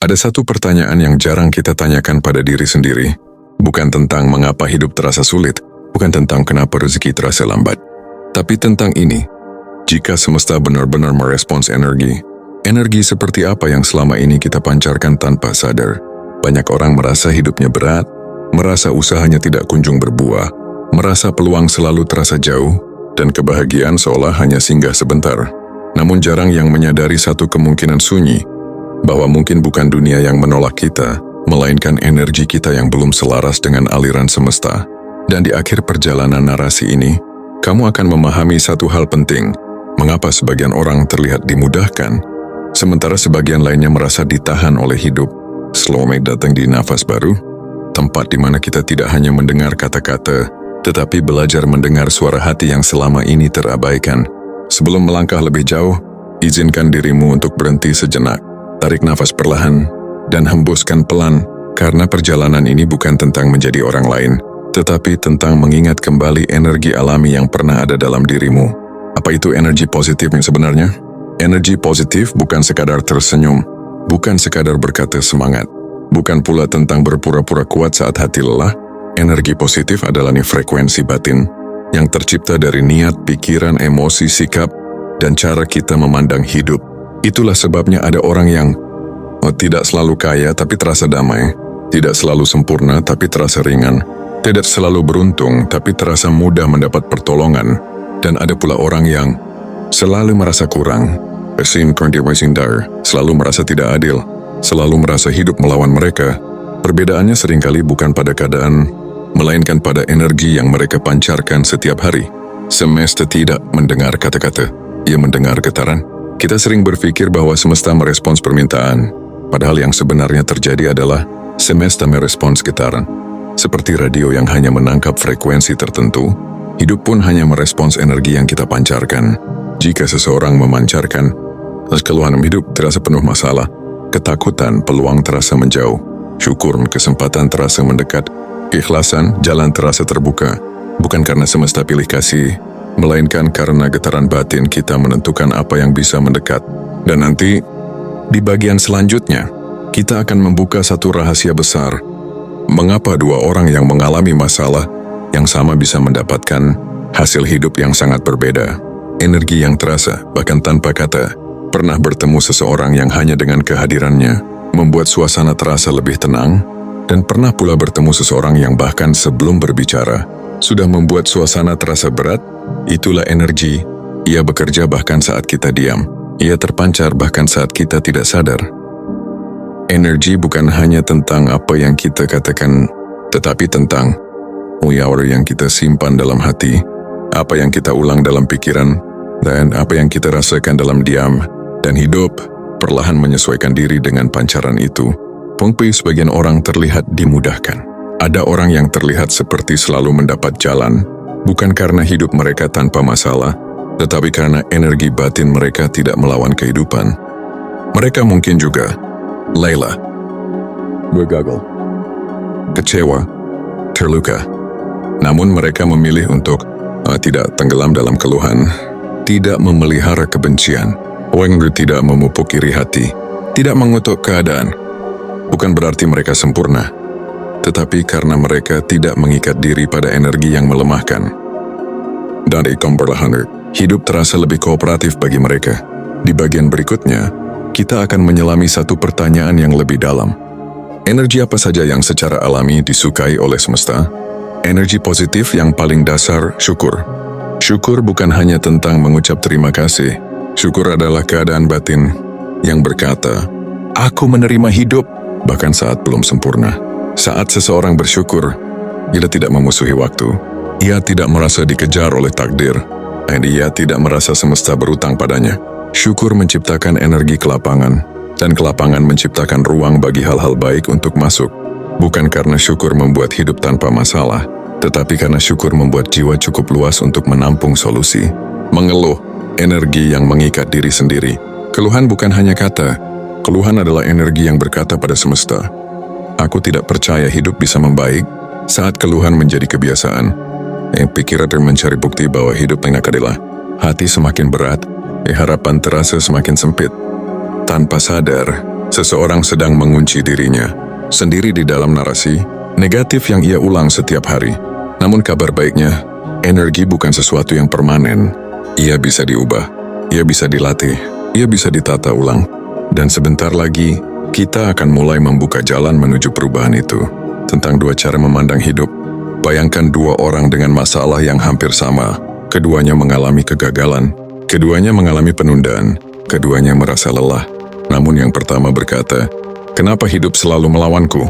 Ada satu pertanyaan yang jarang kita tanyakan pada diri sendiri. Bukan tentang mengapa hidup terasa sulit, bukan tentang kenapa rezeki terasa lambat. Tapi tentang ini, jika semesta benar-benar merespons energi seperti apa yang selama ini kita pancarkan tanpa sadar? Banyak orang merasa hidupnya berat, merasa usahanya tidak kunjung berbuah, merasa peluang selalu terasa jauh, dan kebahagiaan seolah hanya singgah sebentar. Namun jarang yang menyadari satu kemungkinan sunyi, bahwa mungkin bukan dunia yang menolak kita, melainkan energi kita yang belum selaras dengan aliran semesta. Dan di akhir perjalanan narasi ini, kamu akan memahami satu hal penting, mengapa sebagian orang terlihat dimudahkan, sementara sebagian lainnya merasa ditahan oleh hidup. Slowmate datang di nafas baru, tempat di mana kita tidak hanya mendengar kata-kata, tetapi belajar mendengar suara hati yang selama ini terabaikan. Sebelum melangkah lebih jauh, izinkan dirimu untuk berhenti sejenak. Tarik nafas perlahan dan hembuskan pelan, karena perjalanan ini bukan tentang menjadi orang lain, tetapi tentang mengingat kembali energi alami yang pernah ada dalam dirimu. Apa itu energi positif yang sebenarnya? Energi positif bukan sekadar tersenyum, bukan sekadar berkata semangat, bukan pula tentang berpura-pura kuat saat hati lelah. Energi positif adalah frekuensi batin yang tercipta dari niat, pikiran, emosi, sikap, dan cara kita memandang hidup. Itulah sebabnya ada orang yang tidak selalu kaya tapi terasa damai, tidak selalu sempurna tapi terasa ringan, tidak selalu beruntung tapi terasa mudah mendapat pertolongan, dan ada pula orang yang selalu merasa kurang, selalu merasa tidak adil, selalu merasa hidup melawan mereka. Perbedaannya seringkali bukan pada keadaan, melainkan pada energi yang mereka pancarkan setiap hari. Semesta tidak mendengar kata-kata, ia mendengar getaran. Kita sering berpikir bahwa semesta merespons permintaan, padahal yang sebenarnya terjadi adalah semesta merespons getaran. Seperti radio yang hanya menangkap frekuensi tertentu, hidup pun hanya merespons energi yang kita pancarkan. Jika seseorang memancarkan keluhan hidup terasa penuh masalah, ketakutan peluang terasa menjauh, syukur kesempatan terasa mendekat, keikhlasan jalan terasa terbuka. Bukan karena semesta pilih kasih, melainkan karena getaran batin kita menentukan apa yang bisa mendekat. Dan nanti, di bagian selanjutnya, kita akan membuka satu rahasia besar. Mengapa dua orang yang mengalami masalah yang sama bisa mendapatkan hasil hidup yang sangat berbeda? Energi yang terasa, bahkan tanpa kata. Pernah bertemu seseorang yang hanya dengan kehadirannya membuat suasana terasa lebih tenang, dan pernah pula bertemu seseorang yang bahkan sebelum berbicara sudah membuat suasana terasa berat. Itulah energi. Ia bekerja bahkan saat kita diam. Ia terpancar bahkan saat kita tidak sadar. Energi bukan hanya tentang apa yang kita katakan, tetapi tentang yang kita simpan dalam hati, apa yang kita ulang dalam pikiran, dan apa yang kita rasakan dalam diam. Dan hidup perlahan menyesuaikan diri dengan pancaran itu. Pengpi sebagian orang terlihat dimudahkan. Ada orang yang terlihat seperti selalu mendapat jalan, bukan karena hidup mereka tanpa masalah, tetapi karena energi batin mereka tidak melawan kehidupan. Mereka mungkin juga lelah, bergagal, kecewa, terluka. Namun mereka memilih untuk tidak tenggelam dalam keluhan, tidak memelihara kebencian, tidak memupuk iri hati, tidak mengutuk keadaan. Bukan berarti mereka sempurna, tetapi karena mereka tidak mengikat diri pada energi yang melemahkan. Dari perlahan, hidup terasa lebih kooperatif bagi mereka. Di bagian berikutnya, kita akan menyelami satu pertanyaan yang lebih dalam. Energi apa saja yang secara alami disukai oleh semesta? Energi positif yang paling dasar, syukur. Syukur bukan hanya tentang mengucap terima kasih. Syukur adalah keadaan batin yang berkata, aku menerima hidup, bahkan saat belum sempurna. Saat seseorang bersyukur, ia tidak memusuhi waktu. Ia tidak merasa dikejar oleh takdir, dan ia tidak merasa semesta berutang padanya. Syukur menciptakan energi kelapangan, dan kelapangan menciptakan ruang bagi hal-hal baik untuk masuk. Bukan karena syukur membuat hidup tanpa masalah, tetapi karena syukur membuat jiwa cukup luas untuk menampung solusi. Mengeluh, energi yang mengikat diri sendiri. Keluhan bukan hanya kata, keluhan adalah energi yang berkata pada semesta, aku tidak percaya hidup bisa membaik. Saat keluhan menjadi kebiasaan, pikiran mencari bukti bahwa hidup enak adalah, hati semakin berat, harapan terasa semakin sempit. Tanpa sadar, Seseorang sedang mengunci dirinya sendiri di dalam narasi negatif yang ia ulang setiap hari. Namun kabar baiknya, energi bukan sesuatu yang permanen. Ia bisa diubah, ia bisa dilatih, ia bisa ditata ulang. Dan sebentar lagi, kita akan mulai membuka jalan menuju perubahan itu. Tentang dua cara memandang hidup. Bayangkan dua orang dengan masalah yang hampir sama. Keduanya mengalami kegagalan, keduanya mengalami penundaan, keduanya merasa lelah. Namun yang pertama berkata, "Kenapa hidup selalu melawanku?"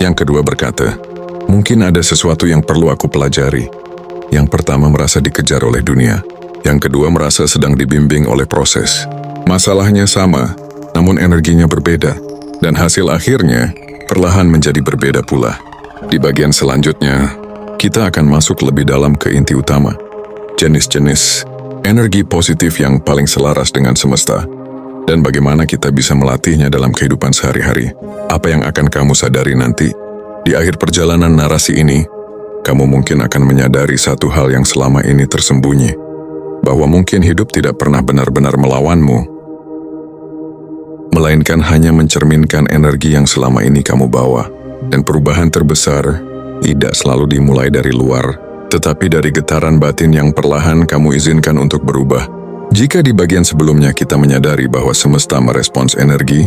Yang kedua berkata, "Mungkin ada sesuatu yang perlu aku pelajari." Yang pertama merasa dikejar oleh dunia. Yang kedua merasa sedang dibimbing oleh proses. Masalahnya sama, namun energinya berbeda. Dan hasil akhirnya perlahan menjadi berbeda pula. Di bagian selanjutnya, kita akan masuk lebih dalam ke inti utama. Jenis-jenis energi positif yang paling selaras dengan semesta. Dan bagaimana kita bisa melatihnya dalam kehidupan sehari-hari. Apa yang akan kamu sadari nanti? Di akhir perjalanan narasi ini, kamu mungkin akan menyadari satu hal yang selama ini tersembunyi. Bahwa mungkin hidup tidak pernah benar-benar melawanmu. Melainkan hanya mencerminkan energi yang selama ini kamu bawa. Dan perubahan terbesar tidak selalu dimulai dari luar, tetapi dari getaran batin yang perlahan kamu izinkan untuk berubah. Jika di bagian sebelumnya kita menyadari bahwa semesta merespons energi,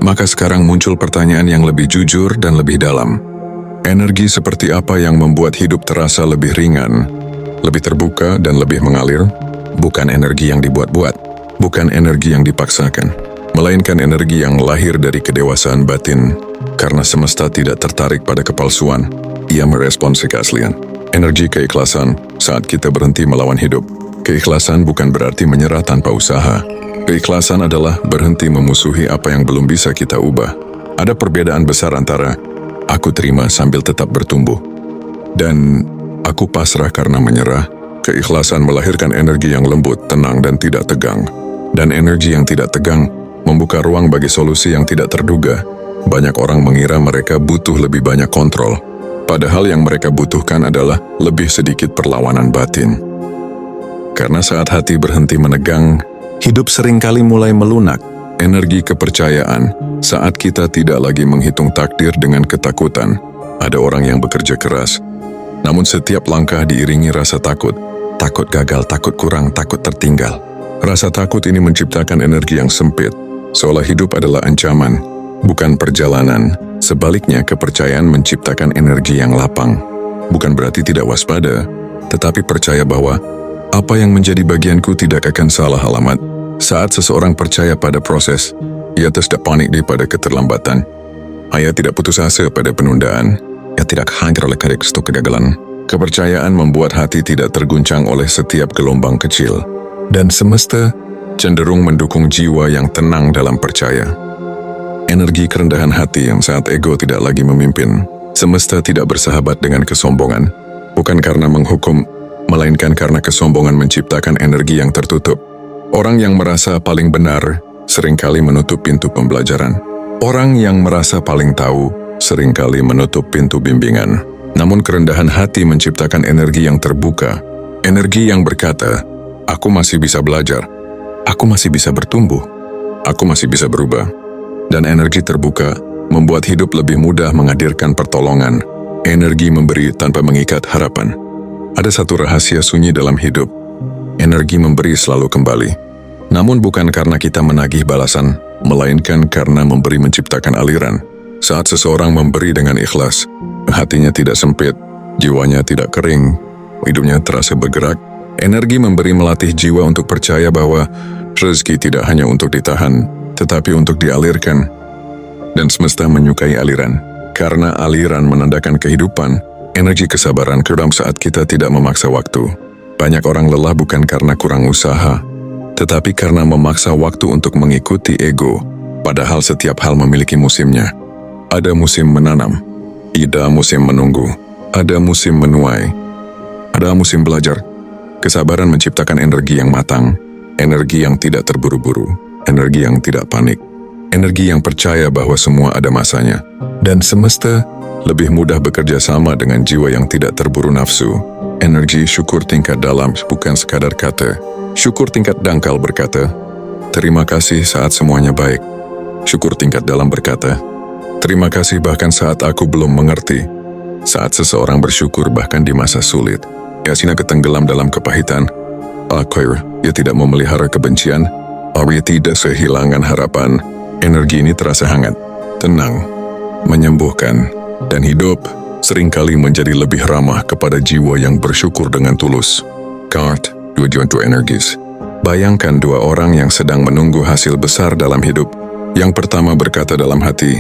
maka sekarang muncul pertanyaan yang lebih jujur dan lebih dalam. Energi seperti apa yang membuat hidup terasa lebih ringan, lebih terbuka dan lebih mengalir? Bukan energi yang dibuat-buat, bukan energi yang dipaksakan, melainkan energi yang lahir dari kedewasaan batin. Karena semesta tidak tertarik pada kepalsuan, ia merespons keaslian. Energi keikhlasan saat kita berhenti melawan hidup. Keikhlasan bukan berarti menyerah tanpa usaha. Keikhlasan adalah berhenti memusuhi apa yang belum bisa kita ubah. Ada perbedaan besar antara aku terima sambil tetap bertumbuh dan aku pasrah karena menyerah. Keikhlasan melahirkan energi yang lembut, tenang, dan tidak tegang. Dan energi yang tidak tegang membuka ruang bagi solusi yang tidak terduga. Banyak orang mengira mereka butuh lebih banyak kontrol, padahal yang mereka butuhkan adalah lebih sedikit perlawanan batin. Karena saat hati berhenti menegang, hidup seringkali mulai melunak. Energi kepercayaan, saat kita tidak lagi menghitung takdir dengan ketakutan. Ada orang yang bekerja keras, namun setiap langkah diiringi rasa takut. Takut gagal, takut kurang, takut tertinggal. Rasa takut ini menciptakan energi yang sempit, seolah hidup adalah ancaman, bukan perjalanan. Sebaliknya, kepercayaan menciptakan energi yang lapang. Bukan berarti tidak waspada, tetapi percaya bahwa apa yang menjadi bagianku tidak akan salah alamat. Saat seseorang percaya pada proses, ia tidak panik pada keterlambatan. Ia tidak putus asa pada penundaan. Ia tidak hancur oleh kerestu kegagalan. Kepercayaan membuat hati tidak terguncang oleh setiap gelombang kecil. Dan semesta cenderung mendukung jiwa yang tenang dalam percaya. Energi kerendahan hati yang saat ego tidak lagi memimpin. Semesta tidak bersahabat dengan kesombongan. Bukan karena menghukum, melainkan karena kesombongan menciptakan energi yang tertutup. Orang yang merasa paling benar seringkali menutup pintu pembelajaran. Orang yang merasa paling tahu seringkali menutup pintu bimbingan. Namun kerendahan hati menciptakan energi yang terbuka. Energi yang berkata, aku masih bisa belajar. Aku masih bisa bertumbuh. Aku masih bisa berubah. Dan energi terbuka membuat hidup lebih mudah menghadirkan pertolongan. Energi memberi tanpa mengikat harapan. Ada satu rahasia sunyi dalam hidup. Energi memberi selalu kembali. Namun bukan karena kita menagih balasan, melainkan karena memberi menciptakan aliran. Saat seseorang memberi dengan ikhlas, hatinya tidak sempit, jiwanya tidak kering, hidupnya terasa bergerak. Energi memberi melatih jiwa untuk percaya bahwa rezeki tidak hanya untuk ditahan, tetapi untuk dialirkan. Dan semesta menyukai aliran. Karena aliran menandakan kehidupan, energi kesabaran keram saat kita tidak memaksa waktu. Banyak orang lelah bukan karena kurang usaha, tetapi karena memaksa waktu untuk mengikuti ego. Padahal setiap hal memiliki musimnya. Ada musim menanam, ada musim menunggu, ada musim menuai, ada musim belajar. Kesabaran menciptakan energi yang matang, energi yang tidak terburu-buru, energi yang tidak panik, energi yang percaya bahwa semua ada masanya. Dan semesta lebih mudah bekerja sama dengan jiwa yang tidak terburu nafsu. Energi syukur tingkat dalam bukan sekadar kata. Syukur tingkat dangkal berkata, terima kasih saat semuanya baik. Syukur tingkat dalam berkata, terima kasih bahkan saat aku belum mengerti. Saat seseorang bersyukur bahkan di masa sulit, Yasina ketenggelam dalam kepahitan. Akhir, ia tidak memelihara kebencian. Ia tidak kehilangan harapan. Energi ini terasa hangat, tenang, menyembuhkan, dan hidup seringkali menjadi lebih ramah kepada jiwa yang bersyukur dengan tulus. Card 2 energis. Bayangkan dua orang yang sedang menunggu hasil besar dalam hidup. Yang pertama berkata dalam hati,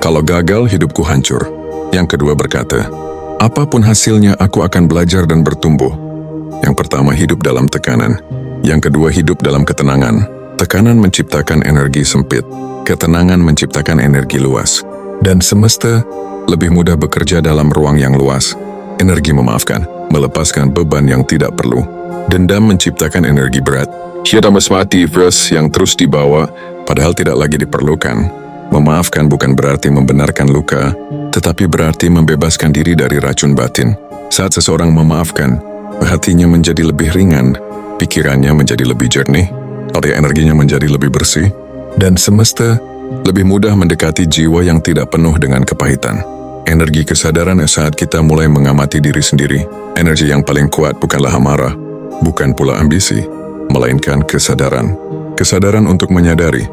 kalau gagal hidupku hancur. Yang kedua berkata, apapun hasilnya aku akan belajar dan bertumbuh. Yang pertama hidup dalam tekanan. Yang kedua hidup dalam ketenangan. Tekanan menciptakan energi sempit. Ketenangan menciptakan energi luas. Dan semesta lebih mudah bekerja dalam ruang yang luas. Energi memaafkan, melepaskan beban yang tidak perlu. Dendam menciptakan energi berat. Syaitan mati verse yang terus dibawa, padahal tidak lagi diperlukan. Memaafkan bukan berarti membenarkan luka, tetapi berarti membebaskan diri dari racun batin. Saat seseorang memaafkan, hatinya menjadi lebih ringan, pikirannya menjadi lebih jernih, energinya menjadi lebih bersih, dan semesta lebih mudah mendekati jiwa yang tidak penuh dengan kepahitan. Energi kesadaran saat kita mulai mengamati diri sendiri. Energi yang paling kuat bukanlah amarah, bukan pula ambisi, melainkan kesadaran. Kesadaran untuk menyadari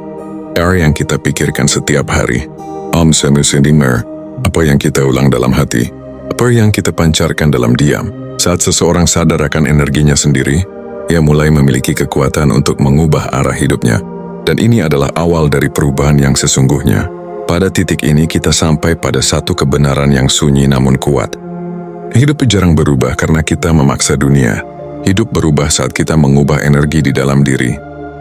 yang kita pikirkan setiap hari. Apa yang kita ulang dalam hati, apa yang kita pancarkan dalam diam. Saat seseorang sadar akan energinya sendiri, ia mulai memiliki kekuatan untuk mengubah arah hidupnya. Dan ini adalah awal dari perubahan yang sesungguhnya. Pada titik ini kita sampai pada satu kebenaran yang sunyi namun kuat. Hidup jarang berubah karena kita memaksa dunia. Hidup berubah saat kita mengubah energi di dalam diri.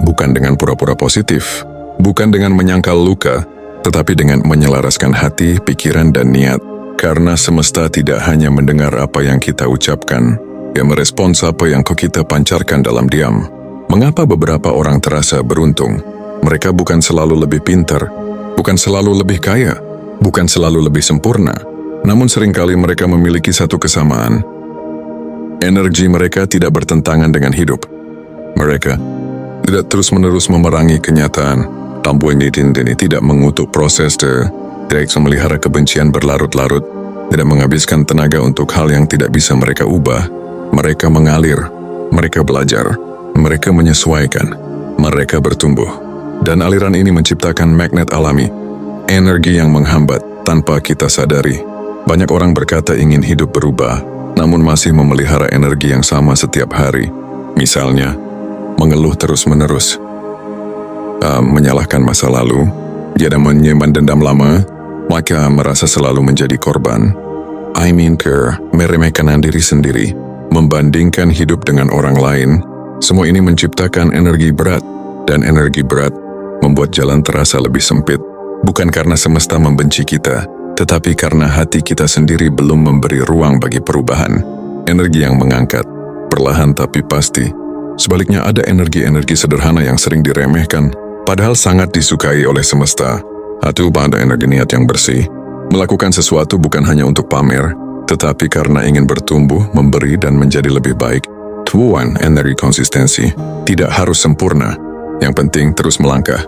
Bukan dengan pura-pura positif, bukan dengan menyangkal luka, tetapi dengan menyelaraskan hati, pikiran, dan niat. Karena semesta tidak hanya mendengar apa yang kita ucapkan, ia merespons apa yang kita pancarkan dalam diam. Mengapa beberapa orang terasa beruntung? Mereka bukan selalu lebih pintar, bukan selalu lebih kaya, bukan selalu lebih sempurna, namun seringkali mereka memiliki satu kesamaan. Energi mereka tidak bertentangan dengan hidup. Mereka tidak terus-menerus memerangi kenyataan. Tambuh ini tidak mengutuk proses, tidak memelihara kebencian berlarut-larut, tidak menghabiskan tenaga untuk hal yang tidak bisa mereka ubah. Mereka mengalir, mereka belajar, mereka menyesuaikan, mereka bertumbuh. Dan aliran ini menciptakan magnet alami, energi yang menghambat tanpa kita sadari. Banyak orang berkata ingin hidup berubah, namun masih memelihara energi yang sama setiap hari. Misalnya, mengeluh terus-menerus, menyalahkan masa lalu, tidak menyimpan dendam lama, maka merasa selalu menjadi korban. Meremehkan diri sendiri, membandingkan hidup dengan orang lain. Semua ini menciptakan energi berat, dan energi berat membuat jalan terasa lebih sempit. Bukan karena semesta membenci kita, tetapi karena hati kita sendiri belum memberi ruang bagi perubahan. Energi yang mengangkat, perlahan tapi pasti. Sebaliknya ada energi-energi sederhana yang sering diremehkan, padahal sangat disukai oleh semesta. Atau pada energi niat yang bersih, melakukan sesuatu bukan hanya untuk pamer, tetapi karena ingin bertumbuh, memberi, dan menjadi lebih baik. Tuan, energi konsistensi, tidak harus sempurna, yang penting terus melangkah.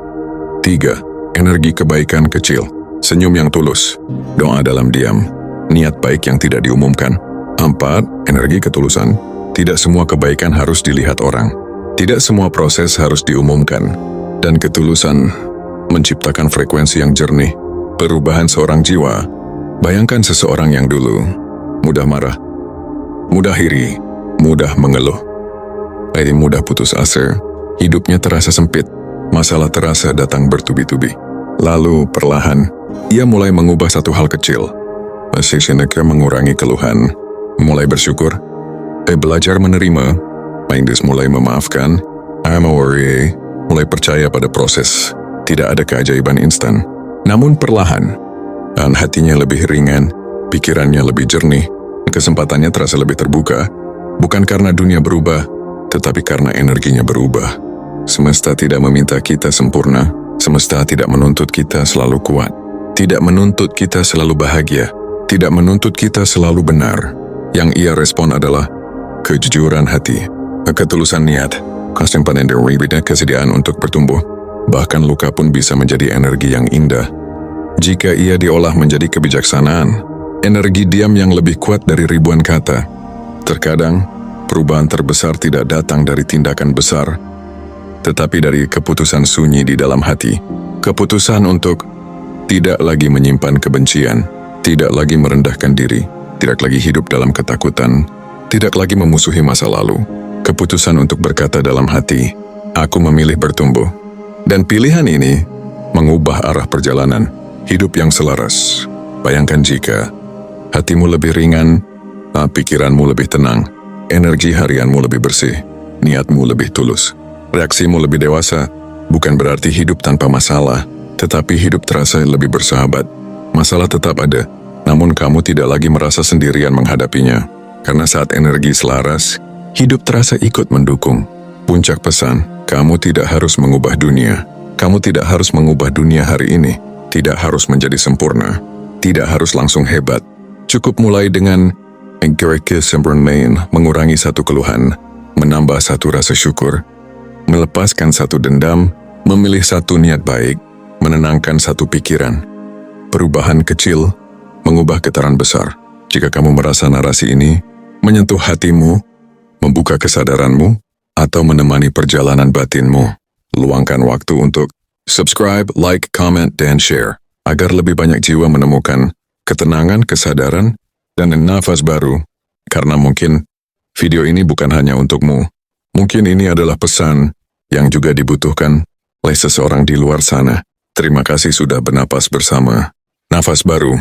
3. Energi kebaikan kecil, senyum yang tulus, doa dalam diam, niat baik yang tidak diumumkan. 4. Energi ketulusan, tidak semua kebaikan harus dilihat orang, tidak semua proses harus diumumkan, dan ketulusan menciptakan frekuensi yang jernih, perubahan seorang jiwa. Bayangkan seseorang yang dulu mudah marah, mudah iri, mudah mengeluh, mudah putus asa, hidupnya terasa sempit, masalah terasa datang bertubi-tubi. Lalu perlahan, ia mulai mengubah satu hal kecil. Sessioneka mengurangi keluhan, mulai bersyukur, belajar menerima, mulai memaafkan, mulai percaya pada proses. Tidak ada keajaiban instan, namun perlahan, dan hatinya lebih ringan, pikirannya lebih jernih, kesempatannya terasa lebih terbuka, bukan karena dunia berubah, tetapi karena energinya berubah. Semesta tidak meminta kita sempurna, semesta tidak menuntut kita selalu kuat, tidak menuntut kita selalu bahagia, tidak menuntut kita selalu benar. Yang ia respon adalah kejujuran hati, ketulusan niat, kesediaan untuk bertumbuh, Bahkan luka pun bisa menjadi energi yang indah. Jika ia diolah menjadi kebijaksanaan, energi diam yang lebih kuat dari ribuan kata. Terkadang, perubahan terbesar tidak datang dari tindakan besar, tetapi dari keputusan sunyi di dalam hati. Keputusan untuk tidak lagi menyimpan kebencian, tidak lagi merendahkan diri, tidak lagi hidup dalam ketakutan, tidak lagi memusuhi masa lalu. Keputusan untuk berkata dalam hati, aku memilih bertumbuh. Dan pilihan ini mengubah arah perjalanan hidup yang selaras. Bayangkan jika hatimu lebih ringan, pikiranmu lebih tenang, energi harianmu lebih bersih, niatmu lebih tulus, reaksimu lebih dewasa. Bukan berarti hidup tanpa masalah, tetapi hidup terasa lebih bersahabat. Masalah tetap ada, namun kamu tidak lagi merasa sendirian menghadapinya. Karena saat energi selaras, hidup terasa ikut mendukung. Puncak pesan, kamu tidak harus mengubah dunia. Kamu tidak harus mengubah dunia hari ini. Tidak harus menjadi sempurna. Tidak harus langsung hebat. Cukup mulai dengan mengurangi satu keluhan, menambah satu rasa syukur, melepaskan satu dendam, memilih satu niat baik, menenangkan satu pikiran. Perubahan kecil mengubah getaran besar. Jika kamu merasa narasi ini menyentuh hatimu, membuka kesadaranmu, atau menemani perjalanan batinmu, luangkan waktu untuk subscribe, like, comment, dan share, agar lebih banyak jiwa menemukan ketenangan, kesadaran, dan nafas baru. Karena mungkin video ini bukan hanya untukmu. Mungkin ini adalah pesan yang juga dibutuhkan oleh seseorang di luar sana. Terima kasih sudah bernapas bersama Nafas Baru.